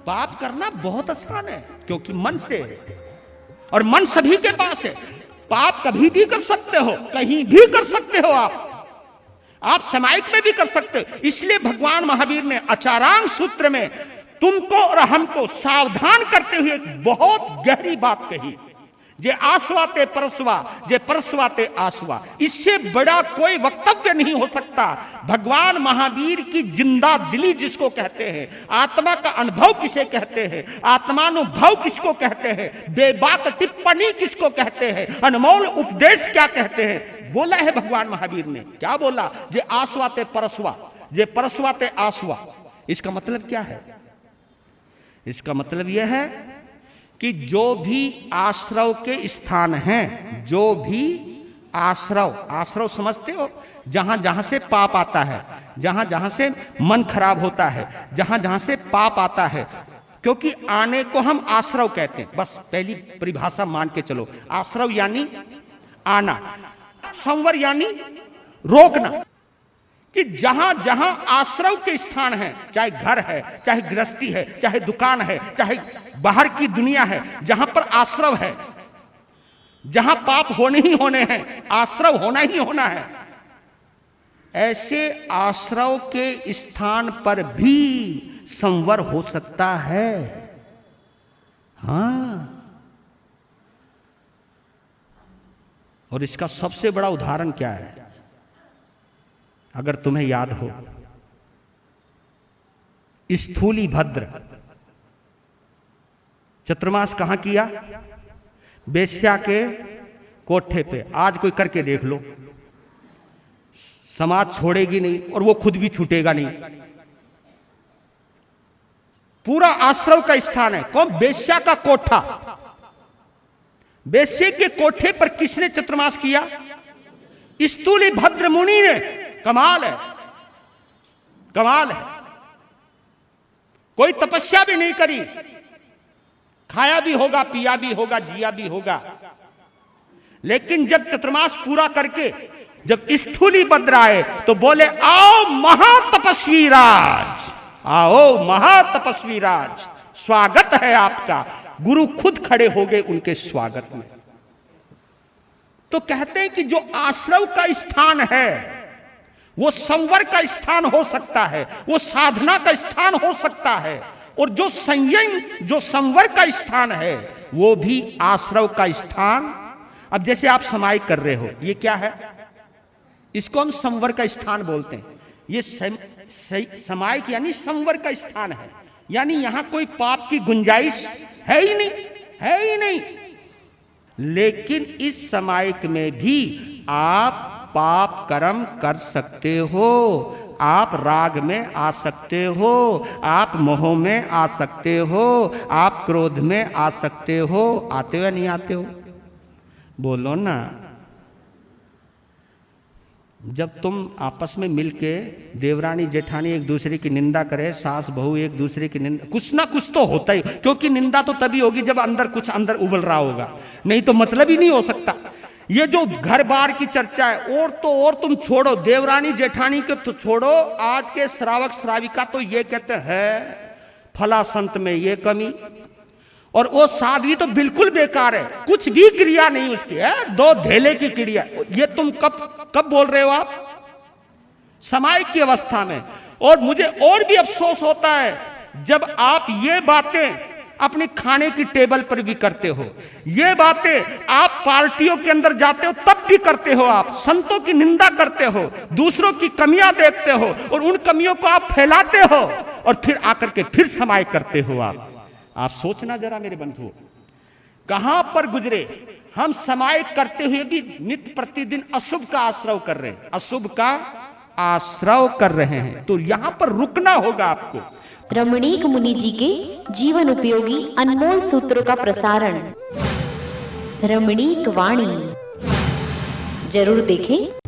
पाप करना बहुत आसान है, क्योंकि मन से है और मन सभी के पास है। पाप कभी भी कर सकते हो, कहीं भी कर सकते हो, आप सामायिक में भी कर सकते हो। इसलिए भगवान महावीर ने आचारांग सूत्र में तुमको और हमको सावधान करते हुए एक बहुत गहरी बात कही, जे आसवा ते परसवा, जे परसवा ते आसवा। इससे बड़ा कोई वक्तव्य नहीं हो सकता। भगवान महावीर की जिंदा दिली जिसको कहते हैं, आत्मा का अनुभव किसे कहते हैं, आत्मानुभव किसको कहते हैं, बेबाक टिप्पणी किसको कहते हैं, अनमोल उपदेश क्या कहते हैं, बोला है भगवान महावीर ने। क्या बोला? जे आसवा ते परसवा, जे परसवा ते आसवा। इसका मतलब क्या है? इसका मतलब यह है कि जो भी आश्रव के स्थान हैं, जो भी आश्रव, आश्रव समझते हो, जहां जहां से पाप आता है, जहां जहां से मन खराब होता है, जहां जहां से पाप आता है, क्योंकि आने को हम आश्रव कहते हैं। बस पहली परिभाषा मान के चलो। आश्रव यानी आना, संवर यानी रोकना। कि जहां जहां आश्रव के स्थान है, चाहे घर है, चाहे गृहस्थी है, चाहे दुकान है, चाहे बाहर की दुनिया है, जहां पर आश्रव है, जहां पाप होने ही होने हैं, आश्रव होना ही होना है, ऐसे आश्रव के स्थान पर भी संवर हो सकता है। हां, और इसका सबसे बड़ा उदाहरण क्या है? अगर तुम्हें याद हो, स्थूली भद्र चतुर्मास कहां किया? बेश्या के कोठे पे। आज कोई करके देख लो, समाज छोड़ेगी नहीं और वो खुद भी छूटेगा नहीं। पूरा आश्रव का स्थान है। कौन? बेश्या का कोठा। बेश्या के कोठे पर किसने चतुर्मास किया? स्थूली भद्र मुनि ने। कमाल है, कमाल है। कोई तपस्या भी नहीं करी, खाया भी होगा, पिया भी होगा, जिया भी होगा, लेकिन जब चतुर्मास पूरा करके जब स्थूली भद्र आए तो बोले, आओ महातपस्वी राज, आओ महातपस्वी राज, स्वागत है आपका। गुरु खुद खड़े हो गए उनके स्वागत में। तो कहते हैं कि जो आश्रव का स्थान है वो संवर का स्थान हो सकता है, वो साधना का स्थान हो सकता है, और जो संयम, जो संवर का स्थान है वो भी आश्रव का स्थान। अब जैसे आप समाय कर रहे हो, ये क्या है? इसको हम संवर का स्थान बोलते हैं। ये समाय यानी संवर का स्थान है, यानी यहां कोई पाप की गुंजाइश है ही नहीं, है ही नहीं। लेकिन इस समायिक में भी आप पाप कर्म कर सकते हो, आप राग में आ सकते हो, आप मोह में आ सकते हो, आप क्रोध में आ सकते हो। आते हो या नहीं आते हो? बोलो ना। जब तुम आपस में मिलके देवरानी जेठानी एक दूसरे की निंदा करे, सास बहू एक दूसरे की निंदा, कुछ ना कुछ तो होता ही, क्योंकि निंदा तो तभी होगी जब अंदर कुछ अंदर उबल रहा होगा, नहीं तो मतलब ही नहीं हो सकता। ये जो घर बार की चर्चा है, और तो और तुम छोड़ो, देवरानी जेठानी के तो छोड़ो, आज के श्रावक श्राविका तो ये कहते हैं फला संत में ये कमी, और वो साध्वी तो बिल्कुल बेकार है, कुछ भी क्रिया नहीं उसकी है, दो धेले की क्रिया। ये तुम कब बोल रहे हो आप? समायिक की अवस्था में। और मुझे और भी अफसोस होता है जब आप ये बातें अपनी खाने की टेबल पर भी करते हो, ये बातें आप पार्टियों के अंदर जाते हो तब भी करते हो, आप संतों की निंदा करते हो, दूसरों की कमियां देखते हो और उन कमियों को आप फैलाते हो और फिर आकर के फिर समाय करते हो। आप सोचना जरा मेरे बंधुओं, कहां पर गुजरे हम समाय करते हुए भी नित्य प्रतिदिन अशुभ का आश्रव कर रहे हैं, अशुभ का आश्रव कर रहे हैं। तो यहां पर रुकना होगा आपको। रमणीक मुनि जी के जीवन उपयोगी अनमोल सूत्रों का प्रसारण रमणीक वाणी जरूर देखें।